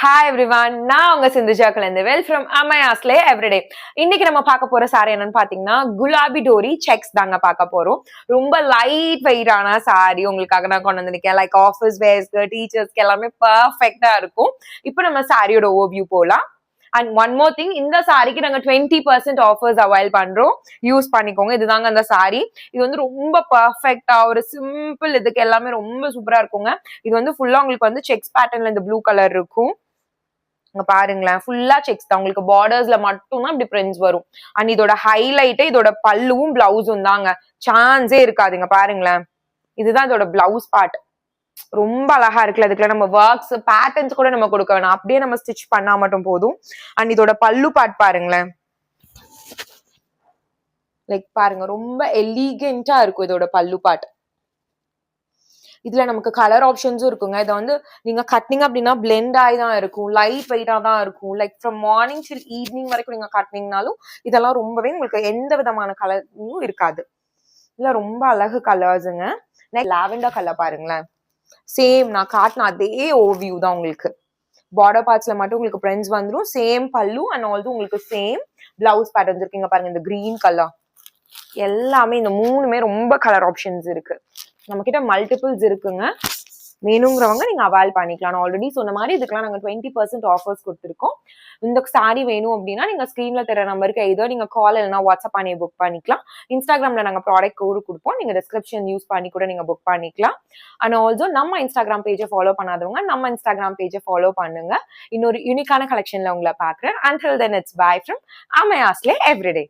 Hi everyone, நான் உங்க Sindhuja கலந்துவேல் from Amayasle Everyday. இன்னைக்கு நம்ம பார்க்க போற சாரி என்னன்னு பாத்தீங்கன்னா குலாபி டோரி செக்ஸ் தாங்க பார்க்க போறோம். ரொம்ப லைட் வெயிட்டான சாரி உங்களுக்காக நான் கொண்டு வந்திருக்கேன். லைக் ஆஃபீஸ் வேர்ஸ்க்கு டீச்சர்ஸ்க்கு எல்லாமே பர்ஃபெக்டா இருக்கும். இப்போ நம்ம சாரியோட ஓவியூ போலாம். அண்ட் ஒன் மோர் திங், இந்த சாரிக்கு நாங்க 20% ஆஃபர்ஸ் அவைல் பண்றோம். யூஸ் பண்ணிக்கோங்க. இதுதாங்க அந்த சாரி. இது வந்து ரொம்ப பர்ஃபெக்டா ஒரு சிம்பிள் இதுக்கு எல்லாமே ரொம்ப சூப்பரா இருக்குங்க. இது வந்து ஃபுல்லா உங்களுக்கு வந்து செக்ஸ் பேட்டர்ன்ல இந்த ப்ளூ கலர் இருக்கும். இங்க பாருங்களேன், ஃபுல்லா செக்ஸ் தான். உங்களுக்கு பார்டர்ஸ்ல மட்டும் தான் இப்படி பிரிண்ட்ஸ் வரும். அண்ட் இதோட ஹைலைட்டே இதோட பல்லுவும் பிளவுஸும் தாங்க. சான்ஸே இருக்காதுங்க. பாருங்களேன், இதுதான் இதோட பிளவுஸ் பார்ட். ரொம்ப அழகா இருக்குல்ல. இதுக்குள்ள நம்ம ஒர்க்ஸ் பேட்டர்ன்ஸ் கூட நம்ம கொடுக்க வேணாம், அப்படியே நம்ம ஸ்டிச் பண்ணா மட்டும் போதும். அண்ட் இதோட பல்லு பார்ட் பாருங்களேன், லைக் பாருங்க, ரொம்ப எலிகென்ட்டா இருக்கும் இதோட பல்லு பார்ட். இதுல நமக்கு கலர் ஆப்ஷன்ஸும் இருக்குங்க. இதை வந்து நீங்க கட்டினீங்க அப்படின்னா பிளெண்ட் ஆகி தான் இருக்கும், லைட் வெயிட்டா தான் இருக்கும். Like from morning till evening வரைக்கும் நீங்க கட்டினீங்கனாலும் இதெல்லாம் ரொம்பவே உங்களுக்கு எந்த விதமான கலரும் இருக்காது. இல்ல ரொம்ப அழகு கலர்ஸுங்க. நெக்ஸ்ட் லாவெண்டர் கலர் பாருங்களேன், சேம் நான் காட்டின அதே ஓவியூ தான். உங்களுக்கு பார்டர் பார்ட்ஸ்ல மட்டும் உங்களுக்கு பிரிண்ட்ஸ் வந்துடும். சேம் பல்லு அண்ட் ஆல்சோ உங்களுக்கு சேம் பிளவுஸ் பேட்டர்ன்ஸ் இருக்குங்க. பாருங்க, இந்த கிரீன் கலர் எல்லாமே, இந்த மூணுமே ரொம்ப கலர் ஆப்ஷன்ஸ் இருக்கு. நம்ம கிட்ட மல்டிபிள்ஸ் இருக்குங்க. வேணுங்கிறவங்க நீங்க அவால் பண்ணிக்கலாம். நான் ஆல்ரெடி சொன்ன மாதிரி இதுக்கெல்லாம் நாங்க 20% ஆஃபர்ஸ் கொடுத்துருக்கோம். இந்த சாரி வேணும் அப்படின்னா நீங்க ஸ்கிரீன்ல தெரிய நம்பருக்கு ஏதோ நீங்க கால் இல்லைன்னா வாட்ஸ்அப் பண்ணி புக் பண்ணிக்கலாம். இன்ஸ்டாகிராம்ல நாங்க ப்ராடக்ட் கோடு கொடுப்போம். நீங்க டிஸ்கிரிப்ஷன் யூஸ் பண்ணி கூட நீங்க புக் பண்ணிக்கலாம். அண்ட் ஆல்சோ நம்ம இன்ஸ்டாகிராம் பேஜை ஃபாலோ பண்ணாதவங்க நம்ம இன்ஸ்டாகிராம் பேஜை ஃபாலோ பண்ணுங்க. இன்னொரு யூனிக்கான கலெக்ஷன்ல உங்களை பாக்குறேன். Until then, it's bye from Amayasle Everyday.